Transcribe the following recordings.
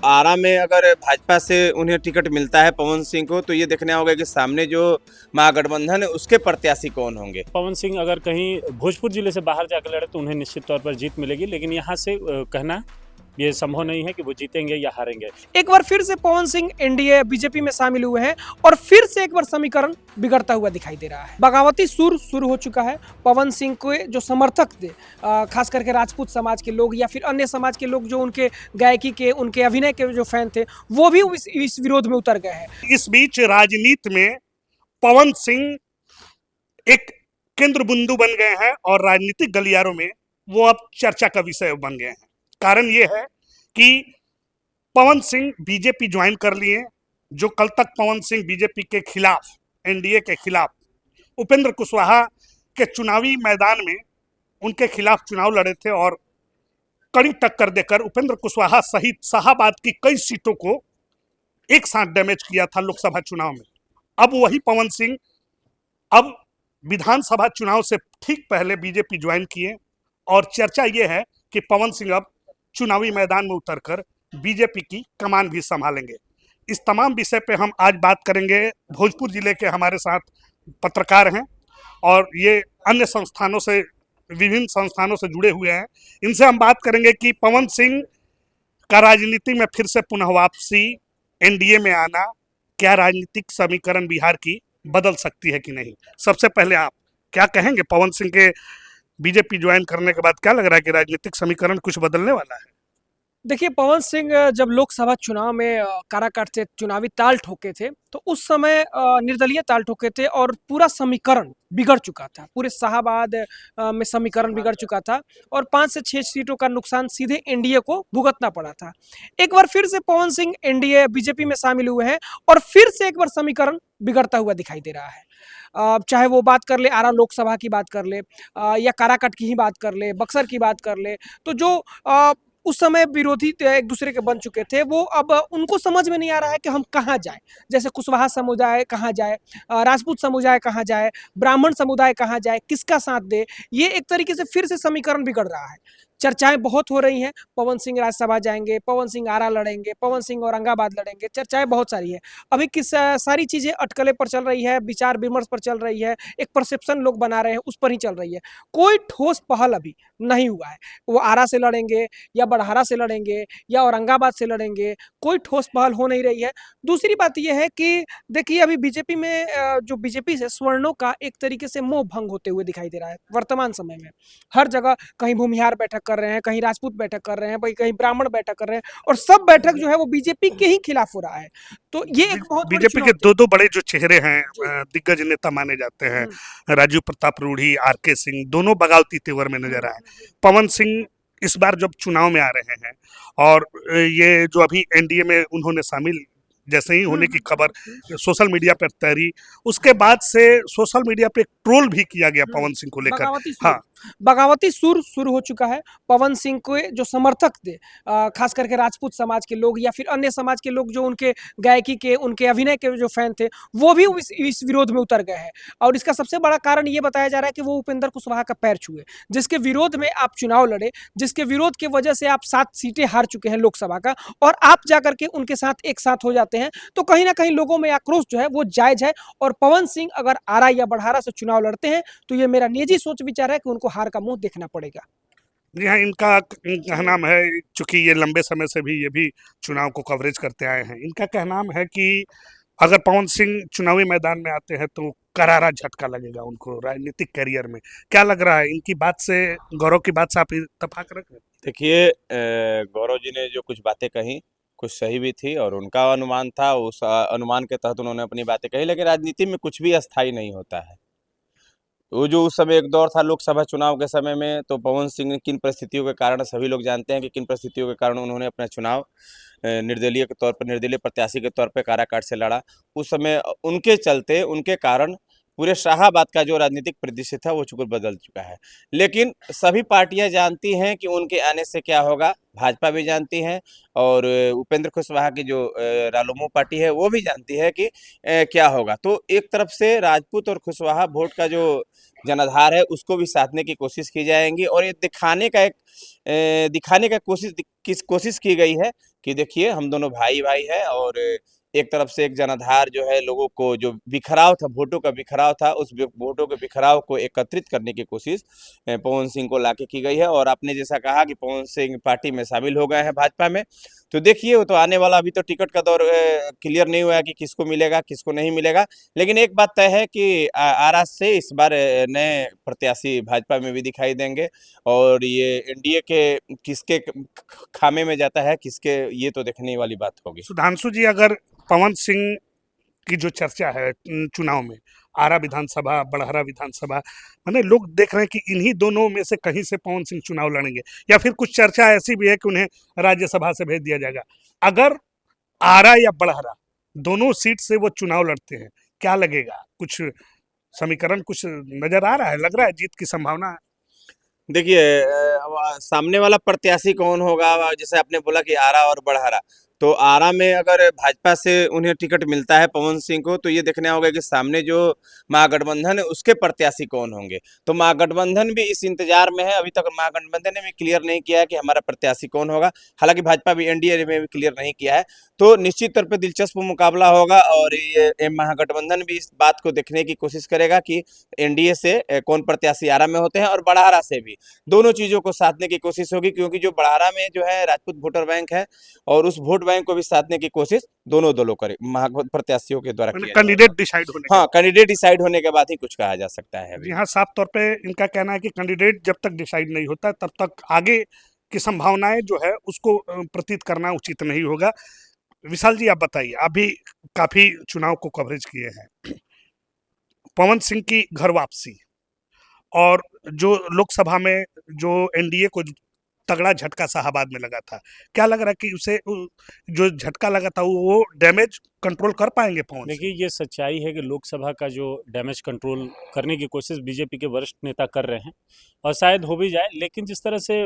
आरा में अगर भाजपा से उन्हें टिकट मिलता है पवन सिंह को, तो ये देखना होगा कि सामने जो महागठबंधन है उसके प्रत्याशी कौन होंगे। पवन सिंह अगर कहीं भोजपुर जिले से बाहर जाकर लड़े तो उन्हें निश्चित तौर पर जीत मिलेगी, लेकिन यहाँ से कहना ये संभव नहीं है कि वो जीतेंगे या हारेंगे। एक बार फिर से पवन सिंह एनडीए बीजेपी में शामिल हुए हैं और फिर से एक बार समीकरण बिगड़ता हुआ दिखाई दे रहा है। बगावती सुर शुरू हो चुका है। पवन सिंह के जो समर्थक थे, खास करके राजपूत समाज के लोग या फिर अन्य समाज के लोग जो उनके गायकी के, उनके अभिनय के जो फैन थे, वो भी इस विरोध में उतर गए हैं। इस बीच राजनीति में पवन सिंह एक केंद्र बिंदु बन गए हैं और राजनीतिक गलियारों में वो अब चर्चा का विषय बन गए हैं। कारण ये है कि पवन सिंह बीजेपी ज्वाइन कर लिए। जो कल तक पवन सिंह बीजेपी के खिलाफ, एनडीए के खिलाफ, उपेंद्र कुशवाहा के चुनावी मैदान में उनके खिलाफ चुनाव लड़े थे और कड़ी टक्कर देकर उपेंद्र कुशवाहा सहित शाहाबाद की कई सीटों को एक साथ डैमेज किया था लोकसभा चुनाव में। अब वही पवन सिंह अब विधानसभा चुनाव से ठीक पहले बीजेपी ज्वाइन किए और चर्चा ये है कि पवन सिंह अब चुनावी मैदान में उतरकर बीजेपी की कमान भी संभालेंगे। इस तमाम विषय पे हम आज बात करेंगे। भोजपुर जिले के हमारे साथ पत्रकार हैं और ये अन्य संस्थानों से, विभिन्न संस्थानों से जुड़े हुए हैं। इनसे हम बात करेंगे कि पवन सिंह का राजनीति में फिर से पुनः वापसी, एनडीए में आना, क्या राजनीतिक समीकरण बिहार की बदल सकती है कि नहीं। सबसे पहले आप क्या कहेंगे, पवन सिंह के बीजेपी ज्वाइन करने के बाद क्या लग रहा है कि राजनीतिक समीकरण कुछ बदलने वाला है? देखिए, पवन सिंह जब लोकसभा चुनाव में काराकाट से चुनावी ताल ठोके थे, तो उस समय निर्दलीय ताल ठोके थे और पूरा समीकरण बिगड़ चुका था। पूरे शाहाबाद में समीकरण बिगड़ चुका था और 5 से 6 सीटों का नुकसान सीधे एनडीए को भुगतना पड़ा था। एक बार फिर से पवन सिंह एनडीए बीजेपी में शामिल हुए हैं और फिर से एक बार समीकरण बिगड़ता हुआ दिखाई दे रहा है। चाहे वो बात कर ले, आरा लोकसभा की बात कर ले, या काराकाट की ही बात कर ले, बक्सर की बात कर ले, तो जो उस समय विरोधी एक दूसरे के बन चुके थे, वो अब उनको समझ में नहीं आ रहा है कि हम कहाँ जाएं। जैसे कुशवाहा समुदाय कहाँ जाए, राजपूत समुदाय कहाँ जाए, ब्राह्मण समुदाय कहाँ जाए, किसका साथ दे। ये एक तरीके से फिर से समीकरण बिगड़ रहा है। चर्चाएं बहुत हो रही हैं, पवन सिंह राज्यसभा जाएंगे, पवन सिंह आरा लड़ेंगे, पवन सिंह औरंगाबाद लड़ेंगे। चर्चाएं बहुत सारी है। अभी किस सारी चीजें अटकलें पर चल रही है, विचार विमर्श पर चल रही है, एक परसेप्शन लोग बना रहे हैं, उस पर ही चल रही है। कोई ठोस पहल अभी नहीं हुआ है। वो आरा से लड़ेंगे या बड़हारा से लड़ेंगे या औरंगाबाद से लड़ेंगे, कोई ठोस पहल हो नहीं रही है। दूसरी बात यह है कि देखिए, अभी बीजेपी में जो बीजेपी से स्वर्णों का एक तरीके से मोह भंग होते हुए दिखाई दे रहा है। वर्तमान समय में हर जगह कहीं भूमिहार बैठक कर रहे हैं, कहीं राजपूत बैठक कर रहे हैं, कहीं ब्राह्मण बैठक कर रहे हैं और सब बैठक जो है वो बीजेपी के ही खिलाफ हो रहा है। तो ये एक बहुत बड़ी बीजेपी के चुनौती दो बड़े जो चेहरे हैं, दिग्गज नेता माने जाते हैं, राजीव प्रताप रूढ़ी, आरके सिंह, दोनों बगावती तेवर में नजर आए। पवन सिंह इस बार जब चुनाव में आ रहे हैं और ये जो अभी एनडीए में उन्होंने शामिल जैसे ही होने की खबर सोशल मीडिया पर तैरी, उसके बाद से सोशल मीडिया पे ट्रोल भी किया गया पवन सिंह को लेकर। बगावती सुर शुरू हो चुका है। पवन सिंह के जो समर्थक थे, खास करके राजपूत समाज के लोग या फिर अन्य समाज के लोग जो उनके गायकी के, उनके अभिनय के जो फैन थे, वो भी इस विरोध में उतर गए हैं। और इसका सबसे बड़ा कारण ये बताया जा रहा है कि वो उपेंद्र कुशवाहा का पैर छुए, जिसके विरोध में आप चुनाव लड़े, जिसके विरोध की वजह से आप 7 सीटें हार चुके हैं लोकसभा का, और आप जाकर के उनके साथ एक साथ हो जाते हैं, तो कहीं ना कहीं लोगों में आक्रोश जो है वो जायज है। और पवन सिंह अगर आरा या बड़हारा से चुनाव लड़ते हैं, तो ये मेरा निजी सोच विचार है कि उनको हार का मुंह देखना पड़ेगा। जी हाँ, इनका कहना है, चूंकि ये लंबे समय से भी ये भी चुनाव को कवरेज करते आए हैं, इनका कहना है कि अगर पवन सिंह चुनावी मैदान में आते हैं तो करारा झटका लगेगा उनको राजनीतिक करियर में। क्या लग रहा है इनकी बात से, गौरव की बात से आप इत्तेफाक रख रहे हैं? देखिए, गौरव जी ने जो कुछ बातें कही कुछ सही भी थी और उनका अनुमान था, उस अनुमान के तहत उन्होंने अपनी बातें कही। लेकिन राजनीति में कुछ भी अस्थायी नहीं होता है। वो जो उस समय एक दौर था लोकसभा चुनाव के समय में, तो पवन सिंह ने किन परिस्थितियों के कारण, सभी लोग जानते हैं कि किन परिस्थितियों के कारण उन्होंने अपना चुनाव निर्दलीय के तौर पर, निर्दलीय प्रत्याशी के तौर पर काराकाट से लड़ा। उस समय उनके चलते, उनके कारण पूरे शाहाबाद का जो राजनीतिक परिदृश्य था वो चुकर बदल चुका है। लेकिन सभी पार्टियां जानती हैं कि उनके आने से क्या होगा, भाजपा भी जानती है और उपेंद्र कुशवाहा की जो रालोमो पार्टी है वो भी जानती है कि क्या होगा। तो एक तरफ से राजपूत और कुशवाहा वोट का जो जनाधार है उसको भी साधने की कोशिश की जाएगी और ये दिखाने का एक दिखाने का कोशिश की गई है कि देखिए हम दोनों भाई-भाई हैं और एक तरफ से एक जनाधार जो है लोगों को जो बिखराव था, वोटों का बिखराव था, उस वोटों के बिखराव को एकत्रित करने की कोशिश पवन सिंह को लाके की गई है और आपने जैसा कहा कि पवन सिंह पार्टी में शामिल हो गए हैं भाजपा में। तो देखिए वो तो आने वाला अभी तो टिकट का दौर क्लियर नहीं हुआ है कि किसको मिलेगा, किसको नहीं मिलेगा। लेकिन एक बात तय है कि आरा से इस बार नए प्रत्याशी भाजपा में भी दिखाई देंगे और ये एनडीए के किसके खामे में जाता है, किसके ये तो देखने वाली बात होगी। सुधांशु जी, अगर पवन सिंह की जो चर्चा है चुनाव में, आरा विधानसभा, बड़हरा विधानसभा, माने लोग देख रहे हैं कि इन्हीं दोनों में से कहीं से पवन सिंह चुनाव लड़ेंगे, या फिर कुछ चर्चा ऐसी भी है कि उन्हें राज्यसभा से भेज दिया जाएगा। अगर आरा या बड़हरा दोनों सीट से वो चुनाव लड़ते हैं, क्या लगेगा? कुछ समीकरण कुछ नजर आ रहा है, लग रहा है जीत की संभावना है? देखिए सामने वाला प्रत्याशी कौन होगा, जैसे आपने बोला कि आरा और बड़हरा, तो आरा में अगर भाजपा से उन्हें टिकट मिलता है पवन सिंह को, तो ये देखना होगा कि सामने जो महागठबंधन है उसके प्रत्याशी कौन होंगे। तो महागठबंधन भी इस इंतजार में है, अभी तक महागठबंधन ने भी क्लियर नहीं किया है कि हमारा प्रत्याशी कौन होगा। हालांकि भाजपा भी एनडीए में भी क्लियर नहीं किया है। तो निश्चित तौर पर दिलचस्प मुकाबला होगा और ये महागठबंधन भी इस बात को देखने की कोशिश करेगा कि एनडीए से कौन प्रत्याशी आरा में होते हैं और बड़हरा से भी, दोनों चीजों को साधने की कोशिश होगी, क्योंकि जो बड़हरा में जो है राजपूत वोटर बैंक है और उस वोट बैंक को भी साधने की कोशिश दोनों दलों करे प्रत्याशियों के द्वारा किया कैंडिडेट डिसाइड होने हाँ, कैंडिडेट डिसाइड होने के बाद ही कुछ कहा जा सकता है अभी। यहाँ साफ तौर पे इनका कहना है कि कैंडिडेट जब तक डिसाइड नहीं होता तब तक आगे की संभावनाएं जो है उसको प्रतीत करना उचित नहीं होगा। विशाल जी, आप बताइए, अभी काफी चुनाव को कवरेज किए हैं, पवन सिंह की घर वापसी और जो लोकसभा में जो एनडीए को तगड़ा झटका शाहाबाद में लगा था, क्या लग रहा है कि उसे जो झटका लगा था वो डैमेज कंट्रोल कर पाएंगे पवन सिंह? देखिए, ये सच्चाई है कि लोकसभा का जो डैमेज कंट्रोल करने की कोशिश बीजेपी के वरिष्ठ नेता कर रहे हैं और शायद हो भी जाए। लेकिन जिस तरह से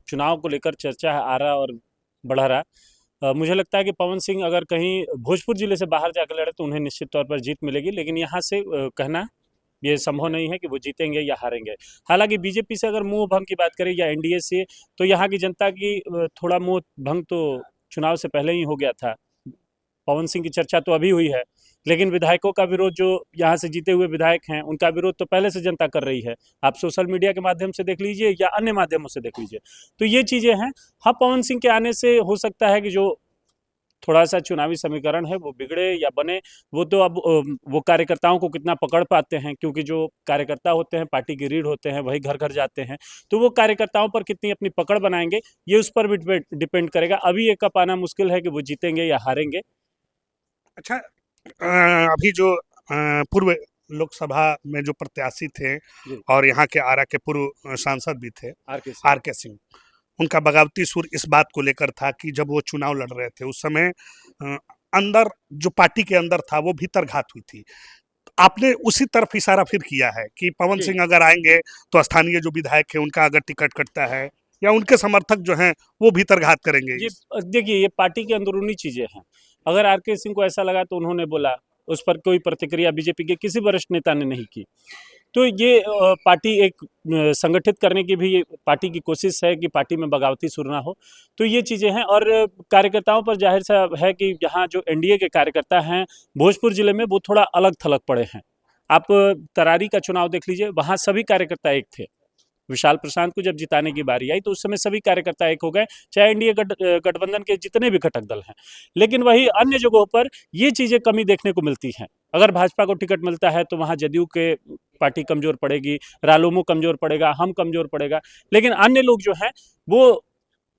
चुनाव को लेकर चर्चा है आरा और बड़हरा, मुझे लगता है कि पवन सिंह अगर कहीं भोजपुर जिले से बाहर जाकर लड़े तो उन्हें निश्चित तौर पर जीत मिलेगी। लेकिन यहाँ से कहना ये संभव नहीं है कि वो जीतेंगे या हारेंगे। हालांकि बीजेपी से अगर मुंह भंग की बात करें या एनडीए से, तो यहाँ की जनता की थोड़ा मुंह भंग तो चुनाव से पहले ही हो गया था। पवन सिंह की चर्चा तो अभी हुई है, लेकिन विधायकों का विरोध, जो यहाँ से जीते हुए विधायक हैं उनका विरोध तो पहले से जनता कर रही है। आप सोशल मीडिया के माध्यम से देख लीजिए या अन्य माध्यमों से देख लीजिए, तो ये चीज़ें हैं। हाँ, पवन सिंह के आने से हो सकता है कि जो थोड़ा सा चुनावी समीकरण है वो बिगड़े या बने। वो तो अब वो कार्यकर्ताओं को कितना पकड़ पाते हैं, क्योंकि जो कार्यकर्ता होते हैं पार्टी की रीढ़ होते हैं, वही घर घर जाते हैं, तो वो कार्यकर्ताओं पर कितनी अपनी पकड़ बनाएंगे ये उस पर भी डिपेंड करेगा। अभी ये कब आना मुश्किल है कि वो जीतेंगे या हारेंगे। अच्छा, अभी जो पूर्व लोकसभा में जो प्रत्याशी थे और यहाँ के आरा के पूर्व सांसद भी थे आर के सिंह, उनका बगावती सुर इस बात को लेकर था कि जब वो चुनाव लड़ रहे थे उस समय अंदर जो पार्टी के अंदर था वो भीतर घात हुई थी। आपने उसी तरफ इशारा फिर किया है कि पवन सिंह अगर आएंगे तो स्थानीय जो विधायक है उनका अगर टिकट कटता है या उनके समर्थक जो हैं वो भीतर घात करेंगे। देखिए, ये पार्टी की अंदरूनी चीजें हैं। अगर आर के सिंह को ऐसा लगा तो उन्होंने बोला, उस पर कोई प्रतिक्रिया बीजेपी के किसी वरिष्ठ नेता ने नहीं की। तो ये पार्टी एक संगठित करने की भी पार्टी की कोशिश है कि पार्टी में बगावती सुर ना हो। तो ये चीज़ें हैं और कार्यकर्ताओं पर जाहिर सा है कि यहाँ जो एनडीए के कार्यकर्ता हैं भोजपुर जिले में वो थोड़ा अलग थलग पड़े हैं। आप तरारी का चुनाव देख लीजिए, वहाँ सभी कार्यकर्ता एक थे। विशाल प्रशांत को जब जिताने की बारी आई तो उस समय सभी कार्यकर्ता एक हो गए, चाहे एनडीए गठबंधन के जितने भी घटक दल हैं। लेकिन वही अन्य जगहों पर ये चीज़ें कमी देखने को मिलती हैं। अगर भाजपा को टिकट मिलता है तो वहाँ जदयू के पार्टी कमजोर पड़ेगी, रालोमो कमजोर पड़ेगा, हम कमजोर पड़ेगा। लेकिन अन्य लोग जो हैं वो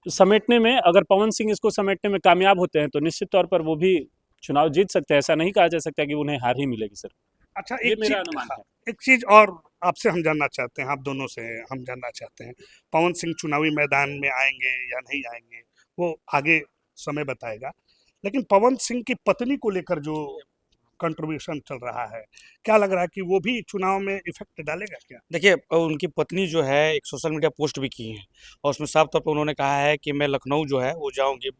समेटने में, अगर पवन सिंह इसको समेटने में कामयाब होते हैं तो निश्चित तौर पर वो भी चुनाव जीत सकते हैं। ऐसा नहीं कहा जा सकता कि उन्हें हार ही मिलेगी सर। अच्छा, ये मेरा अनुमान है। एक चीज और आपसे हम जानना चाहते हैं, आप दोनों से हम जानना चाहते हैं, पवन सिंह चुनावी मैदान में आएंगे या नहीं आएंगे वो आगे समय बताएगा। लेकिन पवन सिंह की पत्नी को लेकर जो कंट्रीब्यूशन चल रहा है, क्या लग रहा है कि वो भी चुनाव में इफेक्ट डालेगा क्या? देखिए, उनकी पत्नी जो है एक सोशल मीडिया पोस्ट भी की है और उसमें साफ तौर पर उन्होंने कहा है कि मैं लखनऊ जो है वो जाऊंगी,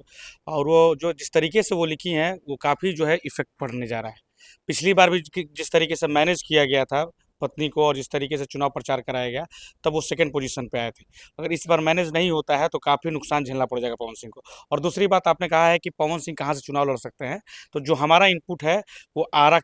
और वो जो जिस तरीके से वो लिखी हैं वो काफ़ी जो है इफेक्ट पड़ने जा रहा है। पिछली बार भी जिस तरीके से मैनेज किया गया था पत्नी को और जिस तरीके से चुनाव प्रचार कराया गया, तब वो सेकंड पोजीशन पे आए थे। अगर इस बार मैनेज नहीं होता है तो काफ़ी नुकसान झेलना पड़ जाएगा पवन सिंह को। और दूसरी बात आपने कहा है कि पवन सिंह कहाँ से चुनाव लड़ सकते हैं, तो जो हमारा इनपुट है वो आरा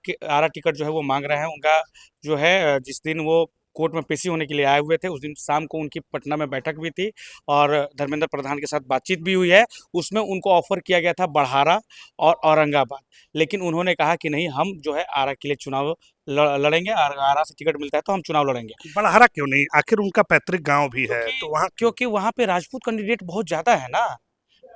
टिकट जो है वो मांग रहे हैं। उनका जो है जिस दिन वो कोर्ट में पेशी होने के लिए आए हुए थे, उस दिन शाम को उनकी पटना में बैठक भी थी और धर्मेंद्र प्रधान के साथ बातचीत भी हुई है। उसमें उनको ऑफर किया गया था बड़हारा और औरंगाबाद, लेकिन उन्होंने कहा कि नहीं, हम जो है आरा के लिए चुनाव लड़ेंगे, आरा से टिकट मिलता है तो हम चुनाव लड़ेंगे। बड़हरा क्यों नहीं? आखिर उनका पैतृक गांव भी है, क्योंकि तो वहाँ क्योंकि वहाँ पे राजपूत कैंडिडेट बहुत ज़्यादा है ना।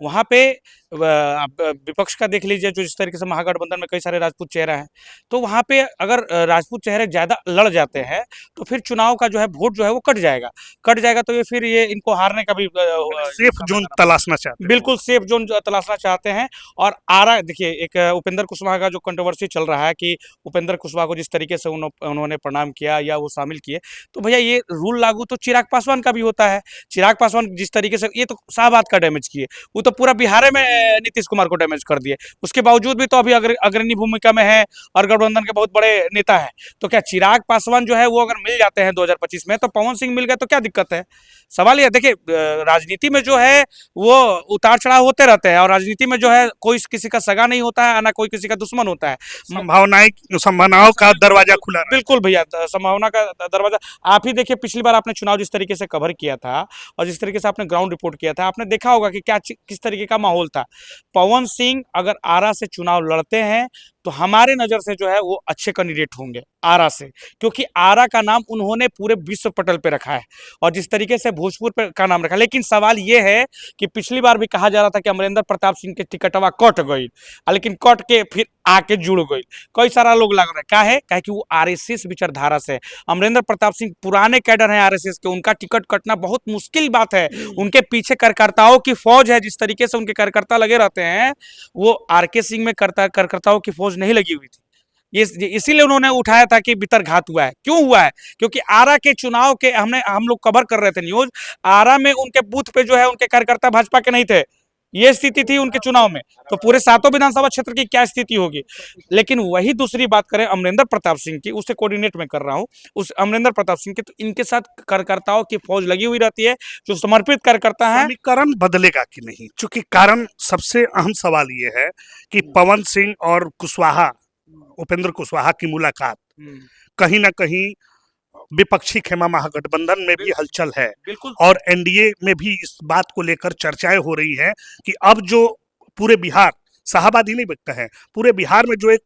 वहाँ पे आप विपक्ष का देख लीजिए, जो जिस तरीके से महागठबंधन में कई सारे राजपूत चेहरा हैं, तो वहाँ पे अगर राजपूत चेहरे ज़्यादा लड़ जाते हैं तो फिर चुनाव का जो है वोट जो है वो कट जाएगा, तो ये इनको हारने का भी सेफ जोन तलाशना चाहते हैं। बिल्कुल सेफ जोन तलाशना चाहते हैं। और आरा देखिए, एक उपेंद्र कुशवाहा का जो कंट्रोवर्सी चल रहा है कि उपेंद्र कुशवाहा को जिस तरीके से उन्होंने प्रणाम किया या वो शामिल किए, तो भैया ये रूल लागू तो चिराग पासवान का भी होता है। चिराग पासवान जिस तरीके से, ये तो शाहबाद का डैमेज किए, वो तो पूरा बिहार में नीतीश कुमार को डैमेज कर दिए। उसके बावजूद भी तो अभी अग्रणी भूमिका में है और गठबंधन के बहुत बड़े नेता है। तो क्या चिराग पासवान जो है वो अगर मिल जाते हैं 2025 में, तो पवन सिंह मिल गए तो क्या दिक्कत है? सवाल ये देखिए, राजनीति में जो है वो उतार चढ़ाव होते रहते हैं और राजनीति में जो है कोई किसी का सगा नहीं होता है, ना कोई किसी का दुश्मन होता है। संभावनाओं का दरवाजा खुला रहा है। बिल्कुल भैया, संभावना का दरवाजा। आप ही देखिए, पिछली बार आपने चुनाव जिस तरीके से कवर किया था और जिस तरीके से आपने ग्राउंड रिपोर्ट किया था, आपने देखा होगा कि किस तरीके का माहौल था। पवन सिंह अगर आरा से चुनाव लड़ते हैं तो हमारे नज़र से जो है वो अच्छे कैंडिडेट होंगे आरा से, क्योंकि आरा का नाम उन्होंने पूरे विश्व पटल पे रखा है और जिस तरीके से भोजपुर पे का नाम रखा। लेकिन सवाल ये है कि पिछली बार भी कहा जा रहा था कि अमरेंद्र प्रताप सिंह के टिकटवा कट गई, लेकिन कट के फिर आके जुड़ गई। कई सारा लोग लग रहा है क्या है कि वो आरएसएस विचारधारा से, अमरेंद्र प्रताप सिंह पुराने कैडर हैं आरएसएस के, उनका टिकट कटना बहुत मुश्किल बात है। उनके पीछे कार्यकर्ताओं की फौज है, जिस तरीके से उनके कार्यकर्ता लगे रहते हैं, वो आरके सिंह में कार्यकर्ताओं की फौज नहीं लगी हुई थी। ये इसीलिए उन्होंने उठाया था कि भीतरघात हुआ है। क्यों हुआ है? क्योंकि आरा के चुनाव के हम लोग कवर कर रहे थे न्यूज। आरा में उनके बूथ पे जो है उनके कार्यकर्ता भाजपा के नहीं थे, ये स्थिति थी उनके चुनाव में। तो पूरे 7 विधानसभा क्षेत्र की क्या स्थिति होगी? लेकिन वही दूसरी बात करें अमरेंद्र प्रताप सिंह की, उससे कोऑर्डिनेट में कर रहा हूं, उस अमरेंद्र प्रताप सिंह की, तो इनके साथ कार्यकर्ताओं की फौज लगी हुई रहती है, जो समर्पित कार्यकर्ता है। समीकरण बदलेगा कि नहीं? चूंकि कारण सबसे अहम सवाल ये है कि पवन सिंह और कुशवाहा, उपेंद्र कुशवाहा की मुलाकात कहीं ना कहीं विपक्षी खेमा महागठबंधन में भी हलचल है बिल्कुल। और एनडीए में भी इस बात को लेकर चर्चाएं हो रही हैं कि अब जो पूरे बिहार, शाहबाद ही नहीं बचता है, पूरे बिहार में जो एक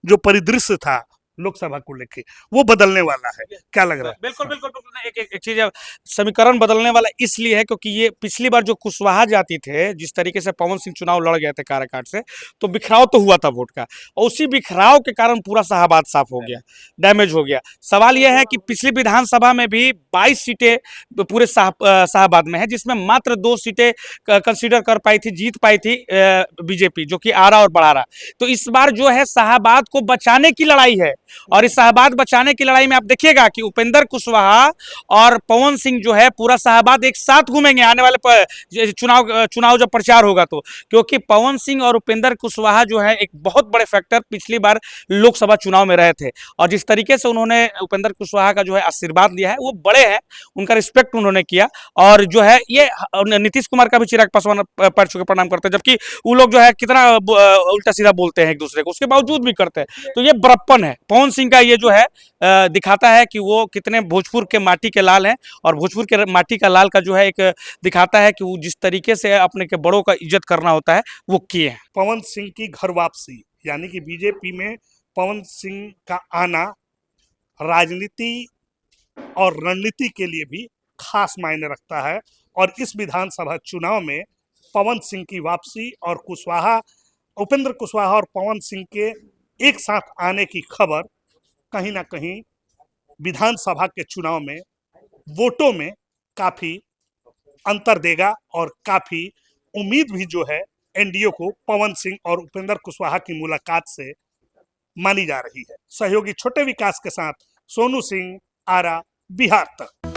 जो परिदृश्य था लोकसभा को लेके, वो बदलने वाला है। क्या लग रहा है? बिल्कुल बिल्कुल बिल्कुल। एक चीज है, समीकरण बदलने वाला इसलिए है क्योंकि ये पिछली बार जो कुशवाहा जाति थे, जिस तरीके से पवन सिंह चुनाव लड़ गए थे काराकाट से, तो बिखराव तो हुआ था वोट का, और उसी बिखराव के कारण पूरा शाहबाद साफ हो गया, डैमेज हो गया। सवाल यह है कि पिछली विधानसभा में भी 22 सीटें पूरे शाहबाद में है, जिसमें मात्र 2 सीटें कंसीडर कर पाई थी, जीत पाई थी बीजेपी, जो कि आरा और बड़ारा। तो इस बार जो है शाहबाद को बचाने की लड़ाई है, और इस शाहबाद बचाने की लड़ाई में आप देखिएगा कि उपेंद्र कुशवाहा और पवन सिंह जो है पूरा शाहबाद एक साथ घूमेंगे आने वाले चुनाव जब प्रचार होगा तो, क्योंकि पवन सिंह और उपेंद्र कुशवाहा जो है एक बहुत बड़े फैक्टर पिछली बार लोकसभा चुनाव में रहे थे, और जिस तरीके से उन्होंने उपेंद्र कुशवाहा का जो है आशीर्वाद लिया है, वो बड़े हैं, उनका रिस्पेक्ट उन्होंने किया। और जो है ये नीतीश कुमार का भी चिराग पासवान पैर छू के प्रणाम करते हैं, जबकि वो लोग जो है कितना उल्टा सीधा बोलते हैं एक दूसरे को, उसके बावजूद भी करते हैं। तो ये बड़प्पन है पवन सिंह का, ये जो है दिखाता है कि वो कितने भोजपुर के माटी के लाल हैं, और भोजपुर के माटी का लाल का जो है एक दिखाता है कि वो जिस तरीके से अपने के बड़ों का इज्जत करना होता है वो किए हैं। पवन सिंह की घर वापसी, यानी कि बीजेपी में पवन सिंह का आना राजनीति और रणनीति के लिए भी खास मायने रखता है, और इस विधानसभा चुनाव में पवन सिंह की वापसी और उपेंद्र कुशवाहा और पवन सिंह के एक साथ आने की खबर कहीं ना कहीं विधानसभा के चुनाव में वोटों में काफी अंतर देगा, और काफी उम्मीद भी जो है एनडीए को पवन सिंह और उपेंद्र कुशवाहा की मुलाकात से मानी जा रही है। सहयोगी छोटे विकास के साथ सोनू सिंह, आरा, बिहार तक।